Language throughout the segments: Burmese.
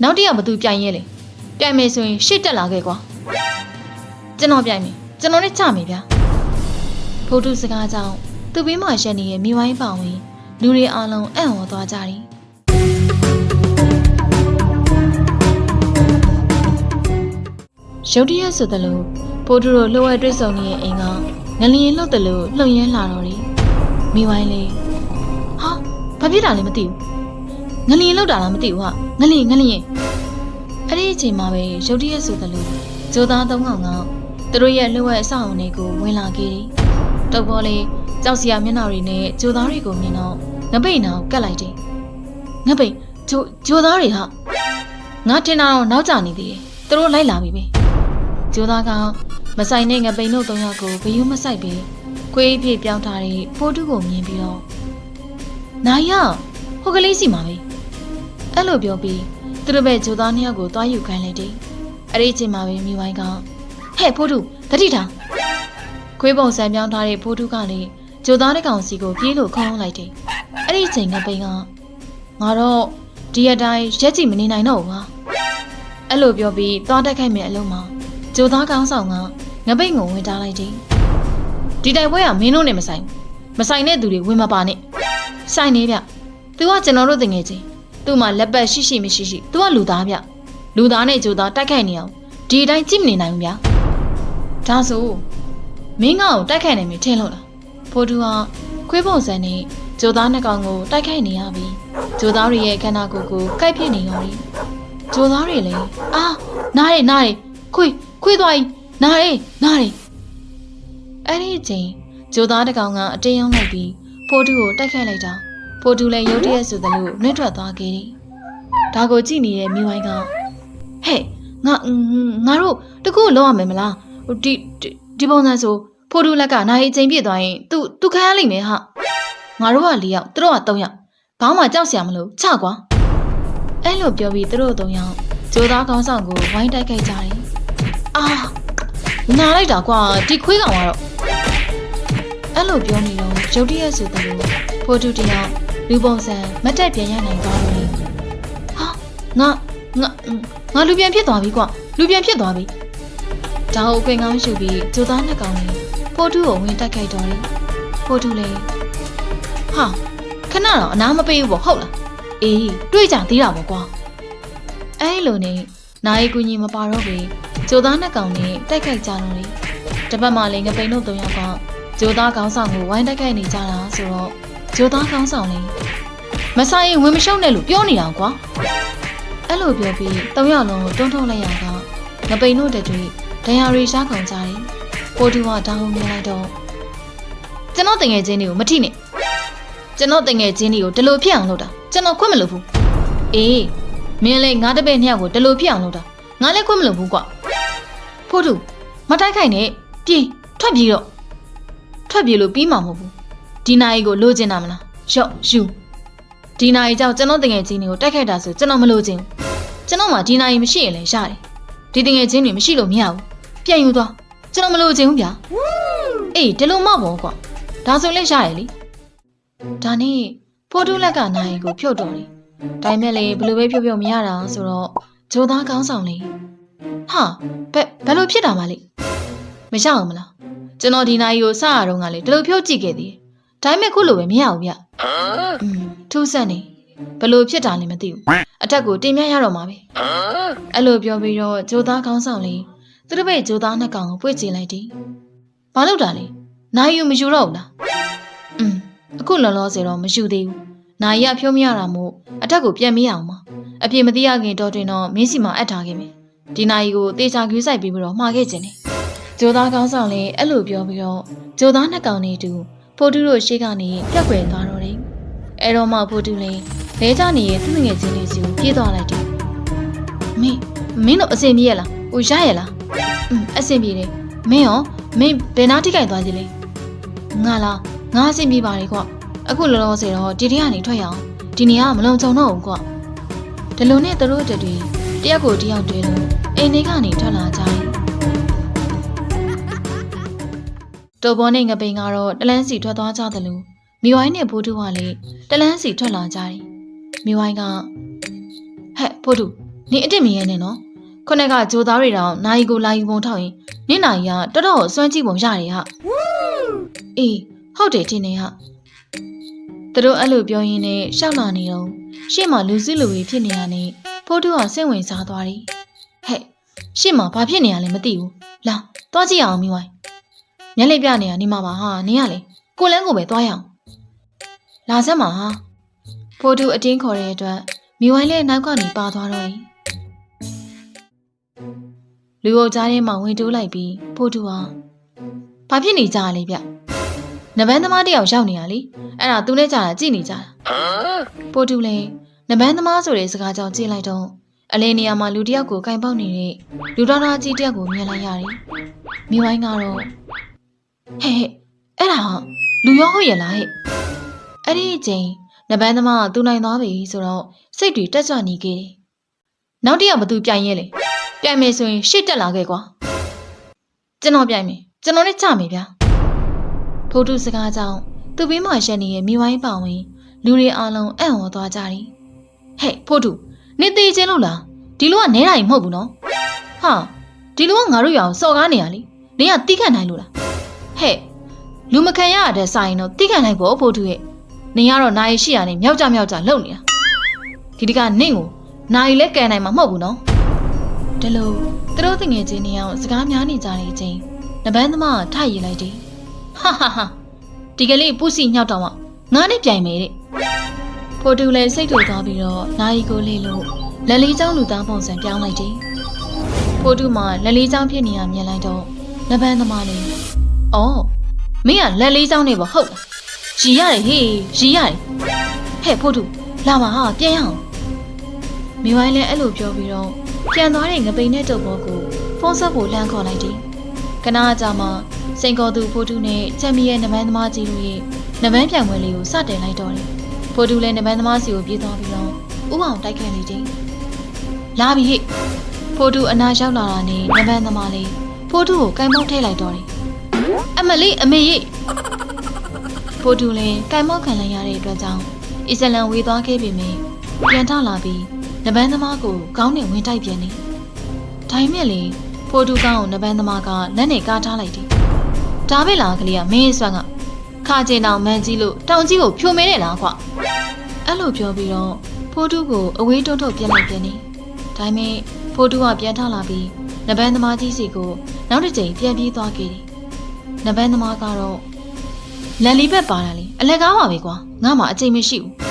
နောက်တစ်ယောက်ဘသူပြိုင်ရဲလေပြိုင်မယ်ဆိုရင်ရှေ့တက်လာခဲ့ကွာကျွန်တော်ပြိုင်မယ်ကျွန်တော်နဲ့ချမယ်ဗျာဖိုးထုစကားကြောင့်သူ့ဘေးမှာရက်နေရဲ့မိဝိုင်းပောင်ဝင်လူတွေအားလုံးအံ့ဩသွားကြတယ်ရုတ်တရက်ဆိုသလိုဖိုးထုတို့လှုပ်ဝဲတွေ့ဆုံနေရဲ့အိမ်ကငလျင်လှုပ်တယ်လို့လှုပ်ရင်းလာတော့တယ်မိဝိုင်းလေးဟာဘာဖြစ်တာလဲမသိဘူးငလျင်လှုပ်တာလားမသိဘူးဟာငလျင်အဲ့ဒီအချိန်မှာပဲရုတ်တရက်ဆိုသလိုဂျိုသား၃ကောင်ကသူတို့ရဲ့လှုပ်ဝဲအဆောက်အုံတွေကိုဝင်လာခဲ့တယ်တုပ်ပေါ်လေးကြောက်စရာမျက်နှာတွေနဲ့ဂျိုသားတွေကိုမြင်တော့ငပိတ်နောက်ကတ်လိုက်တယ်ငပိတ်ဂျိုသားတွေဟာငါထင်တာတော့နောက်ကျနေသေးတယ်သူတို့လိုက်လာပြီပဲဂျိုသားကမဆိုင်တဲ့ငပိတ်တို့၃ယောက်ကိုဘယုမဆိုင်ပဲခွေးပြေးပြောင်းထားတဲ့ဖိုးထုကိုမြင်ပြီးတော့နိုင်ရဟိုကလေးစီမှာပဲအဲ့လိုပြောပြီးသူတို့ပဲဂျိုသား၂ယောက်ကိုတွားယူခိုင်းလိုက်တယ်အဲ့ဒီအချိန်မှာပဲမိဝိုင်းကဟဲ့ဖိုးထုတတိထားခွေးပုံစံပြောင်းထားတဲ့ဖိုးထုကလည်းဂျိုသားတစ်ကောင်စီကိုပြေးလို့ခေါင်းလိုက်တယ်အဲ့ဒီအချိန်ငပိတ်ကငါတော့ဒီအတိုင်းရက်ကြည့်မနေနိုင်တော့ဘူးဟာအဲ့လိုပြောပြီးသွားတက်ခိုက်မယ်အလုံးမှာဂျိုသားကောင်းဆောင်ကငပိတ်ကိုဝင်ထားလိုက်တယ်ဒီတိုင်ပွဲကမင်းတို့နဲ့မဆိုင်တဲ့သူတွေဝင်မပါနဲ့ဆိုင်နေဗျသူကကျွန်တော်တို့တငယ်ချင်းသူ့မှာလက်ပတ်ရှိမရှိသူကလူသားဗျလူသားနဲ့ဂျိုသားတိုက်ခိုက်နေအောင်ဒီအတိုင်းကြည့်မနေနိုင်ဘူးဗျဒါဆိုမင်းငါ့ကိုတိုက်ခိုက်နိုင်ပြီထင်လို့လားဖိုးတူကခွေးပုံစံနဲ့ဂျိုသားနှစ်ကောင်ကိုတိုက်ခိုက်နေရပြီဂျိုသားတွေရဲ့ခန္ဓာကိုယ်ကိုကိုက်ဖြစ်နေရောတယ်ဂျိုသားတွေလည်းနားတယ်ခွေးသွားကြီးနားတယ်အဲ့ဒီအချိန်ဂျိုသားတစ်ကောင်ကအတင်းရောက်လိုက်ပြီးဖိုးတူကိုတိုက်ခိုက်လိုက်တာဖိုးတူလည်းရုတ်တရက်ဆိုသလိုနှွှဲထွက်သွားခဲ့တယ်ဒါကိုကြည့်နေတဲ့မိဝိုင်းကဟဲ့ငါတို့တကူလုံးရမယ်မလားဒီပုံစံဆိုဖိုးတူလက်ကနိုင်အချိန်ပြည့်သွားရင်သူခံရလိမ့်မယ်ဟာငါတို့က၄ယောက်သူတို့က၃ယောက်ဘာမှကြောက်စရာမလိုချကွာအဲ့လိုပြောပြီးသူတို့၃ယောက်ဂျိုသားကောင်းဆောင်ကိုဝိုင်းတိုက်ခိုက်ကြတယ်နားလိုက်တာကွာဒီခွေးကောင်ကတော့အဲ့လိုပြောနေတော့ရုတ်တရက်ဆိုသလိုဖိုးတူတယောက်လူပုံစံမတက်ပြန်ရနိုင်သွားတယ်ဟာငါလူပြန်ဖြစ်သွားပြီကွာလူပြန်ဖြစ်သွားပြီဒါကိုခွင်ကောင်းယူပြီးဂျိုသားနှစ်ကောင်နဲ့ဖိုးတူကိုဝင်တိုက်ခိုက်တော့တယ်ဖိုးတူလည်းဟာခဏတော့အနားမပေးဘူးပေါ့ဟုတ်လားအေးတွေ့ကြသေးတာပေါ့ကွာအဲ့လိုနဲ့နိုင်ကူညီမပါတော့ပြီဂျိုသားနှစ်ကောင်နဲ့တိုက်ခိုက်ကြတော့တယ်တပတ်မှလည်းငပိန်တို့၃ယောက်ကဂျိုသားကောင်းဆောင်ကိုဝိုင်းတိုက်ခိုက်နေကြတာဆိုတော့ဂျိုသားကောင်းဆောင်လည်းမဆိုင်ရင်ဝင်မရှုံးနဲ့လို့ပြောနေတာကွာအဲ့လိုပြောပြီး၃ယောက်လုံးကိုတွန်းထုတ်လိုက်ရတာငပိန်တို့တည်းဒဏ်ရာတွေရှားကုန်ကြတယ်ဖိုးတူကဒါကိုမြင်လိုက်တော့ကျွန်တော်တငယ်ချင်းတွေကိုမထိနဲ့ကျွန်တော်တငယ်ချင်းတွေကိုဒီလိုဖြစ်အောင်လုပ်တာကျွန်တော်ခွင့်မလုပ်ဘူးအေးမင်းလည်းငါတပည့်နှစ်ယောက်ကိုဒီလိုဖြစ်အောင်လုပ်တာငါလည်းခွင့်မလုပ်ဘူးကွာဖိုးတူမတိုက်ခိုက်နဲ့ပြေးထွက်ပြေးလို့ပြီးမှာမဟုတ်ဘူးဒီနိုင်ကိုလိုချင်တာမလားရော့ယူဒီနိုင်ကြောင့်ကျွန်တော်တငယ်ချင်းတွေကိုတိုက်ခိုက်တာဆိုကျွန်တော်မလိုချင်ဘူးကျွန်တော်မှဒီနိုင်မရှိရင်လည်းရတယ်ဒီတငယ်ချင်းတွေမရှိလို့မရဘူးပြန်ယူသွားကျွန်တော်မလိုချင်ဘူးဗျာအေးဒီလိုမှပေါ့ကွာဒါဆိုလည်းရရလေဒါနဲ့ဖိုးတူလက်ကနိုင်ကိုဖြုတ်တော်တယ်ဒါပေမဲ့လေဘယ်လိုပဲဖြုတ်မရတာဆိုတော့ဂျိုသားကောင်းဆောင်လေဟာဘယ်လိုဖြစ်တာမလဲမရအောင်မလားကျွန်တော်ဒီနိုင်ကိုစရတော့ကလေဒီလိုဖြုတ်ကြည့်ခဲ့သေးတယ်ဒါပေမဲ့ခုလိုပဲမရဘူးဗျထူးဆန်းနေဘယ်လိုဖြစ်တာလဲမသိဘူးအထက်ကိုတင်ပြရတော့မှာပဲအဲ့လိုပြောပြီးတော့ဂျိုသားကောင်းဆောင်လေသူတို့ပဲဂျိုသားနှစ်ကောင်ကိုပွေ့ချလိုက်တယ်ဘာလို့တာလဲနိုင်ယူမယူတော့ဘူးလားအခုလောလောဆယ်တော့မယူသေးဘူးနိုင်ရဖြိုးမရတာမို့အထက်ကိုပြန်မရအောင်ပါအပြေမသိရခင်တော့တင်တော့မင်းစီမှာအပ်ထားခဲ့မယ်ဒီနိုင်ကိုတေချာခွေးဆိုင်ပြီးတော့မှားခဲ့ခြင်းတယ်ဂျိုသားကောင်းဆောင်လေအဲ့လိုပြောပြီးတော့ဂျိုသားနှစ်ကောင်နေတူဖိုးတူတို့ရှေ့ကနေပြက်ွယ်သွားတော့တယ်အဲ့တော့မှဖိုးတူလေလဲကြနေရဲ့သူ့ငယ်ချင်းလေးစီကိုပြေးသွားလိုက်တယ်မင်းတို့အစင်ပြေးရလားဟိုရရလားအစင်ပြေတယ်မင်းဘယ်နာထိခိုက်သွားကြီးလဲငါအစင်ပြေပါလေကွအခုလောလောဆယ်တော့ဒီထဲကနေထွက်ရအောင်ဒီနေရာကမလုံခြုံတော့ဘူးကွဒီလိုနဲ့သူတို့တယောက်ကိုတယောက်တွဲလို့အိမ်ထဲကနေထွက်လာကြတယ်တော်ပေါ်နဲ့ငပိန်ကတော့တလန်းစီထွက်သွားကြတယ်လို့မိဝိုင်းနဲ့ဖိုးတူကလည်းတလန်းစီထွက်လာကြတယ်မိဝိုင်းကဟဲ့ဖိုးတူ နေအစ်စ်မရဲနဲ့နော်ခုနကဂျိုသားတွေတောင်နိုင်ကိုလာယူပုံထောက်ရင်နင့်နိုင်ကတော်တော်စွမ်းကြည့်ပုံရတယ်ဟာအေးဟုတ်တယ်တင်နေဟာသူတို့အဲ့လိုပြောရင်းနဲ့ရှောက်လာနေတော့ရှေ့မှာလူစုလူဝေးဖြစ်နေရနဲ့ဖိုးတူကစိတ်ဝင်စားသွားတယ်ဟဲ့ရှေ့မှာဘာဖြစ်နေရလဲမသိဘူးလာသွားကြည့်အောင်မိဝိုင်းမျက်လိပ်ပြနေရနေမှာပါဟာနင်ကလေကိုလန်းကိုပဲသွားရအောင်လာစမ်းပါဟာဖိုးတူအတင်းခေါ်တဲ့အတွက်မိဝိုင်းလည်းနောက်ကနေပါသွားတော့တယ်လူအုပ်ကြားထဲမှာဝင်တိုးလိုက်ပြီးဖိုးတူဟာဘာဖြစ်နေကြလဲဗျနဘန်းသမားတယောက်ရောက်နေရလေအဲ့ဒါသူနဲ့ကြာတာကြည့်နေကြတာဖိုးတူလည်းနဘန်းသမားဆိုတဲ့စကားကြောင့်ကြည့်လိုက်တော့အလဲနေရာမှာလူတယောက်ကိုကင်ပေါက်နေတဲ့လူတော်သားကြီးတယောက်ကိုမြင်လိုက်ရတယ်မိဝိုင်းကတော့ဟဲ့အဲ့ဒါလူရောဟုတ်ရဲ့လားဟဲ့အဲ့ဒီအချိန်နဘန်းသမားကသူနိုင်သွားပြီဆိုတော့စိတ်တွေတက်ကြွနေခဲ့တယ်နောက်တစ်ယောက်ဘသူပြိုင်ရဲလေပြိုင်မယ်ဆိုရင်ရှေ့တက်လာခဲ့ကွာကျွန်တော်ပြိုင်မယ်ကျွန်တော်နဲ့ကြမယ်ဗျာဖိုးတူစကားကြောင့်သူ့ဘေးမှာရက်နေတဲ့မိဝိုင်းပါဝင်လူတွေအားလုံးအံ့ဩသွားကြတယ်ဟဲ့ဖိုးတူနေသေးချင်းလို့လားဒီလိုကနဲတာကြီးမဟုတ်ဘူးနော်ဟာဒီလိုကငါတို့ရအောင်စော်ကားနေရလေနေကတိခတ်နိုင်လို့လားဟဲ့လူမခံရတဲ့ဆိုင်တော့တိခတ်နိုင်ဖို့ဖိုးတူရဲ့နေရတော့နိုင်ရှိရနေမြောက်ကြလုံနေတာဒီတကနေကိုနိုင်လဲကန်နိုင်မှာမဟုတ်ဘူးနော်ဒါလို့သူတို့တငယ်ချင်းနေအောင်စကားများနေကြတဲ့အချိန်နဘန်းသမားထရည်လိုက်တယ်ဟာဒီကလေးပူစီညှောက်တော့မှငါနဲ့ပြိုင်မယ်တဲ့ဖိုးတူလည်းစိတ်တူသွားပြီးတော့နိုင်ကိုလေးလို့လက်လေးချောင်းလူသားပုံစံပြောင်းလိုက်တယ်ဖိုးတူမှလက်လေးချောင်းဖြစ်နေရမြင်လိုက်တော့နဘန်းသမားလေးအော်မင်းကလက်လေးချောင်းနေပါဟုတ်လားရီရတယ်ဟေးရီရတယ်ဟဲ့ဖိုးတူလာပါဟာပြန်ရအောင်မိဝိုင်းလည်းအဲ့လိုပြောပြီးတော့ပြန်သွားတဲ့ငပိန်နဲ့တုပ်ဘောကိုဖုန်းဆက်ဖို့လှမ်းခေါ်လိုက်တယ်ကနာအကြမှာစိန်ကောသူဖိုးတူနဲ့ချမ်းမီရဲ့နဘန်းသမားကြီးတို့ရဲ့နဘန်းပြိုင်ပွဲလေးကိုစတင်လိုက်တော့တယ်ဖိုးတူလည်းနဘန်းသမားစီကိုပြေးသွားပြီးတော့ဥအောင်တိုက်ခိုက်နေတယ်လာပြီဟဲ့ဖိုးတူအနာရောက်လာတာနဲ့နဘန်းသမားလေးဖိုးတူကိုကင်မောက်ထိလိုက်တော့တယ်အမလေးအမေရဲ့ဖိုးတူလည်းကင်မောက်ခံလိုက်ရတဲ့အတွက်ကြောင့်အစ္စလမ်ဝေသွားခဲ့ပြီမင်းပြန်ထလာပြီးနဘန်းသမားကိုခေါင်းနဲ့ဝင်တိုက်ပြန်နေ။ဒါမဲ့လေဖိုးတူကောင်းကိုနဘန်းသမားကလက်နဲ့ကားထားလိုက်တယ်။ဒါပဲလားကလေးကမင်းဆွမ်းကခါကျင်အောင်မန်းကြီးလို့တောင်ကြီးကိုဖြိုမဲနေလားကွ။အဲ့လိုပြောပြီးတော့ဖိုးတူကိုအဝေးတွန်းထုတ်ပြလိုက်ပြန်နေ။ဒါမဲ့ဖိုးတူကပြန်ထလာပြီးနဘန်းသမားကြီးစီကိုနောက်တစ်ချိန်ပြန်ပြေးသွားခဲ့တယ်။နဘန်းသမားကတော့လန်လီဘက်ပါတာလေအလက်ကားပါပဲကွာငါမှအချိန်မရှိဘူး။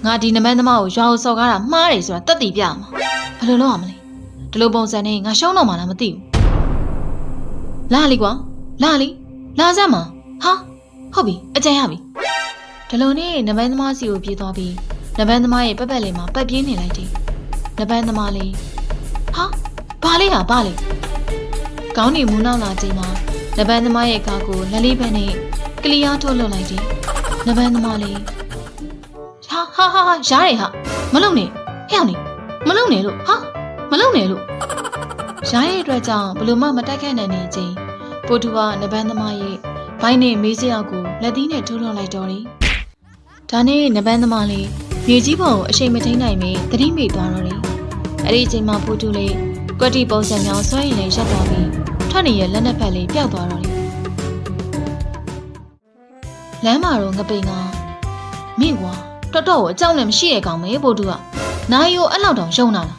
ငါဒီနမန်းသမားကိုရွာကိုစော်ကားတာမှားတယ်ဆိုတာတက်တည်ပြမှာဘယ်လိုလုပ်ရမလဲဒီလိုပုံစံနဲ့ငါရှုံးတော့မှလားမသိဘူးလာလီကွာလာလီလာစမ်းမဟာဟုတ်ပြီအကြံရပြီဒီလိုနဲ့နမန်းသမားစီကိုပြေးသွားပြီးနမန်းသမားရဲ့ပက်ပက်လေးမှာပတ်ပြေးနေလိုက်တယ်နမန်းသမားလေးဟာဘာလေးဟာဘာလေးကောင်းနေမူနောက်လာချိန်မှာနမန်းသမားရဲ့ကားကိုလက်လေးဘက်နဲ့ကလီယာထုတ်လွှတ်လိုက်တယ်နမန်းသမားလေးဟာရတယ်ဟာမလုံနဲ့ဟဲ့အောင်နေမလုံနဲ့လို့ဟာမလုံနဲ့လို့ရရဲ့အတွက်ကြောင့်ဘလို့မှမတိုက်ခိုက်နိုင်တဲ့အချိန်ပိုတူကနဘန်းသမားရဲ့ဘိုင်းနဲ့မေးစရာကိုလက်သီးနဲ့ထိုးလွှတ်လိုက်တော့တယ်ဒါနဲ့နဘန်းသမားလေးမြေကြီးပေါ်ကိုအချိန်မထိန်နိုင်မီသတိမိသွားတော့တယ်အဲ့ဒီအချိန်မှာပိုတူလေးကွက်တီပုံစံမျိုးဆွဲရင်လည်းရက်သွားပြီးထွက်နေရဲ့လက်နှစ်ဖက်လေးပျောက်သွားတော့တယ်လမ်းမှာတော့ငပိန်ကမင်းကွာတော်တော်အကြောင်းလည်းမရှိတဲ့ကောင်ပဲပို့တူကနိုင်ရောအဲ့လောက်တောင်ရှုံးတာလား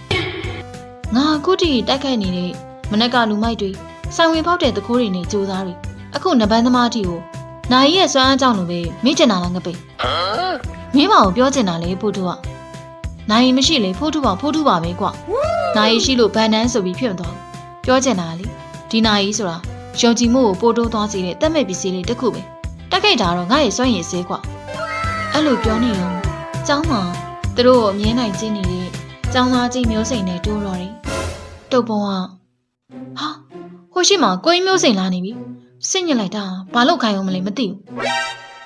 ငါအခုတည်းတိုက်ခိုက်နေတဲ့မနက်ကလူမိုက်တွေဆိုင်ဝင်ဖောက်တဲ့တခိုးတွေနဲ့ကြိုးစားတွေအခုနဘန်းသမားတီကိုနိုင်ရဲ့စွမ်းအားကြောင့်လို့ပဲမင်းကျင်တာလားငပိမင်းမအောင်ပြောကျင်တာလေပို့တူကနိုင်မရှိလေဖိုးတူပါပဲကွနိုင်ရှိလို့ဗန်နန်းဆိုပြီးဖြစ်မသွားဘူးပြောကျင်တာလေဒီနိုင်ဆိုတာယုံကြည်မှုကိုပို့တိုးသွားစေတဲ့တက်မဲ့ပစ္စည်းလေးတစ်ခုပဲတိုက်ခိုက်တာတော့ငါရဲ့စွမ်းရည်စေးကွအဲ့လိုပြောနေတော့ကျောင်းမှာသူတို့ကိုအမြဲနိုင်ကျင်းနေတဲ့ကျောင်းသားကြီးမျိုးစိန်နဲ့တိုးတော့တယ်တုတ်ပုံကဟာဟိုရှိမှာကိုင်းမျိုးစိန်လာနေပြီစစ်ညစ်လိုက်တာဘာလို့ခိုင်းအောင်မလဲမသိဘူး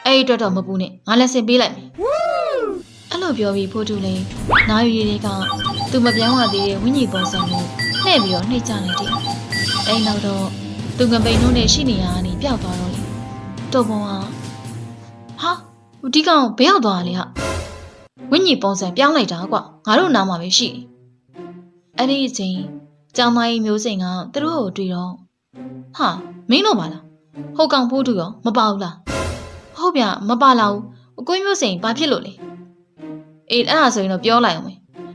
အဲ့ဒီအတွက်တော့မပူနဲ့ငါလက်စင်ပေးလိုက်မယ်အဲ့လိုပြောပြီးဖိုးတူလေးနာယူရီတွေကသူမပြောင်းရသေးတဲ့ဝိညာဉ်ပုံစံကိုလှည့်ပြီးတော့နှိပ်ချလိုက်တယ်အဲ့နောက်တော့သူငပိန်တို့နဲ့ရှိနေရတာနေပျောက်သွားတော့လေတုတ်ပုံကဟာဒီကောင်ဘယ်ရောက်သွားလဲဟာဝိညာဉ်ပုံစံပြောင်းလိုက်တာကွာငါတို့နားမှာပဲရှိတယ် အဲ့ဒီအချိန်ကျောင်းသားကြီးမျိုးစိန်ကသူတို့ကိုတွေ့တော့ဟာမင်းတို့ပါလားဟိုကောင်ဖိုးတူရောမပါဘူးလားဟုတ်ဗျမပါလာဘူးအကိုမျိုးစိန်ဘာဖြစ်လို့လဲအေးအဲ့ဒါဆိုရင်တော့ပြောလိုက်အောင်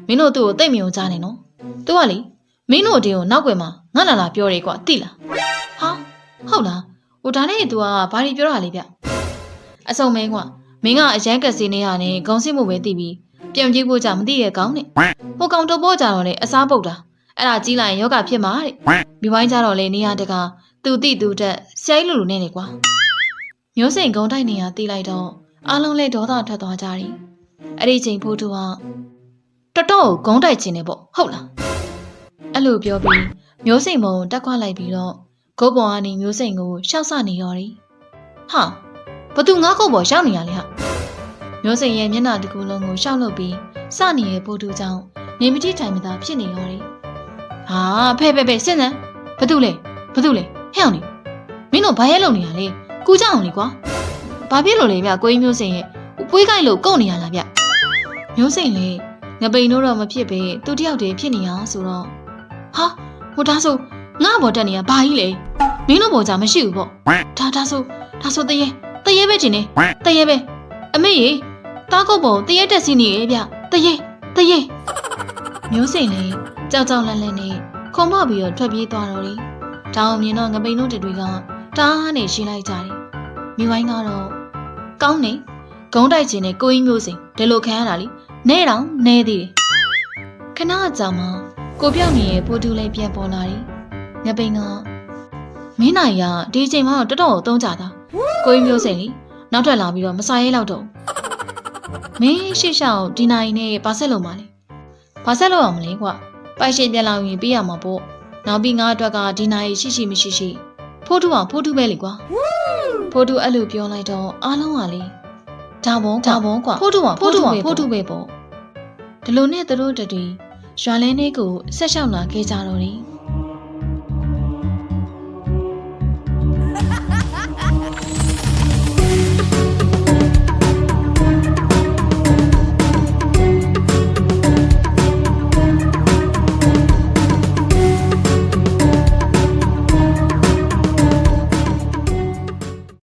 မင်းတို့သူ့ကိုတိတ်မြုံကြနေနော်သူကလေမင်းတို့အတင်းကိုနောက်ွယ်မှာငါလာပြောတယ်ကွာသိလားဟာဟုတ်လားဟိုဒါနဲ့ तू ကဘာတွေပြောတာလဲဗျအစုံမဲကွာမင်းကအရန်ကစီနေရနဲ့ခေါင်းစစ်မှုပဲသိပြီးပြန်ပြေးဖို့ကြမသိရဲ့ကောင်းနဲ့ဟိုကောင်တော့ပေါ်ကြတော့လေအစားပုတ်တာအဲ့ဒါကြီးလိုက်ရင်ယောဂဖြစ်မှာတဲ့မိဝိုင်းကြတော့လေနေရတကသူတိသူတက်ဆဲလူလူနဲ့နေကွာမျိုးစိန်ကုန်းတိုက်နေရတီးလိုက်တော့အားလုံးလဲဒေါသထွက်သွားကြတယ်အဲ့ဒီချိန်ဖိုးတူကတော်တော်ဂုံးတိုက်ခြင်းနဲ့ပေါ့ဟုတ်လားအဲ့လိုပြောပြီးမျိုးစိန်မုံတက်ခွာလိုက်ပြီးတော့ဂုတ်ပေါ်ကနေမျိုးစိန်ကိုရှောက်ဆနေရော်တယ်ဟာဘသူငါ့ခုတ်ပေါ်ရောက်နေရလဲဟာမျိုးစိန်ရဲ့မျက်နှာတစ်ခုလုံးကိုရှောက်လုပ်ပြီးစနေတဲ့ဖိုးတူကြောင့်နေမတိတိုင်မသာဖြစ်နေရော်တယ်ဟာဖဲ့စဉ်းစမ်းဘသူလဲဟဲ့အောင်နေမင်းတို့ဘာရဲလုံနေရလဲကူကြအောင်လေကွာဘာဖြစ်လို့လဲဗျကိုကြီးမျိုးစိန်ရဲ့ပွေးကိုက်လို့ကုတ်နေရလားဗျမျိုးစိန်လေငပိန်တို့တော့မဖြစ်ပဲသူတယောက်တည်းဖြစ်နေရဆိုတော့ဟာဟိုဒါဆိုငါ့ဘော်တက်နေရဘာကြီးလဲမင်းတို့ဘော်ကြမရှိဘူးပေါ့ဒါဆိုတရေပဲကျင်နေတရေပဲအမေရေတားကုတ်ပုံတရေတက်စီနေရဲ့ဗျတရေမျိုးစိန်လေကြောက်လန့်နဲ့ခုံမပြီးတော့ထွက်ပြေးသွားတော့တယ်တောင်မြင်တော့ငပိန်တို့တွေကတားနဲ့ရှင်းလိုက်ကြတယ်မိဝိုင်းကတော့ကောင်းနေဂုံးတိုက်ခြင်းနဲ့ကိုကြီးမျိုးစိန်ဒီလိုခံရတာလေနဲတော့နဲသေးတယ်ခဏကြာမှကိုပြောက်နေရဲ့ပိုတူလေးပြန်ပေါ်လာတယ်ငပိန်ကမင်းနိုင်ကဒီချိန်မှတော့တော်တော်သုံးကြတာကိုကြီးမျိုးစိန်လေနောက်ထပ်လာပြီးတော့မစားရဲတော့တော့မင်းရှေ့လျှောက်ဒီနိုင်နဲ့ဘာဆက်လို့မလဲဘာဆက်လို့အောင်မလဲကွာပိုက်ရှိပြန်လာရင်ပြီးရမှာပေါ့နောက်ပြီးငါအတွက်ကဒီနိုင်ရှိမရှိဖိုးတူအောင်ဖိုးတူပဲလေကွာဖိုးတူအဲ့လိုပြောလိုက်တော့အားလုံးကလေဒါဘောကွာဖိုးတူပဲပေါ့ဒီလိုနဲ့သူတို့တည်းရွာလဲနေကိုဆက်လျှောက်လာခဲ့ကြတော့တယ်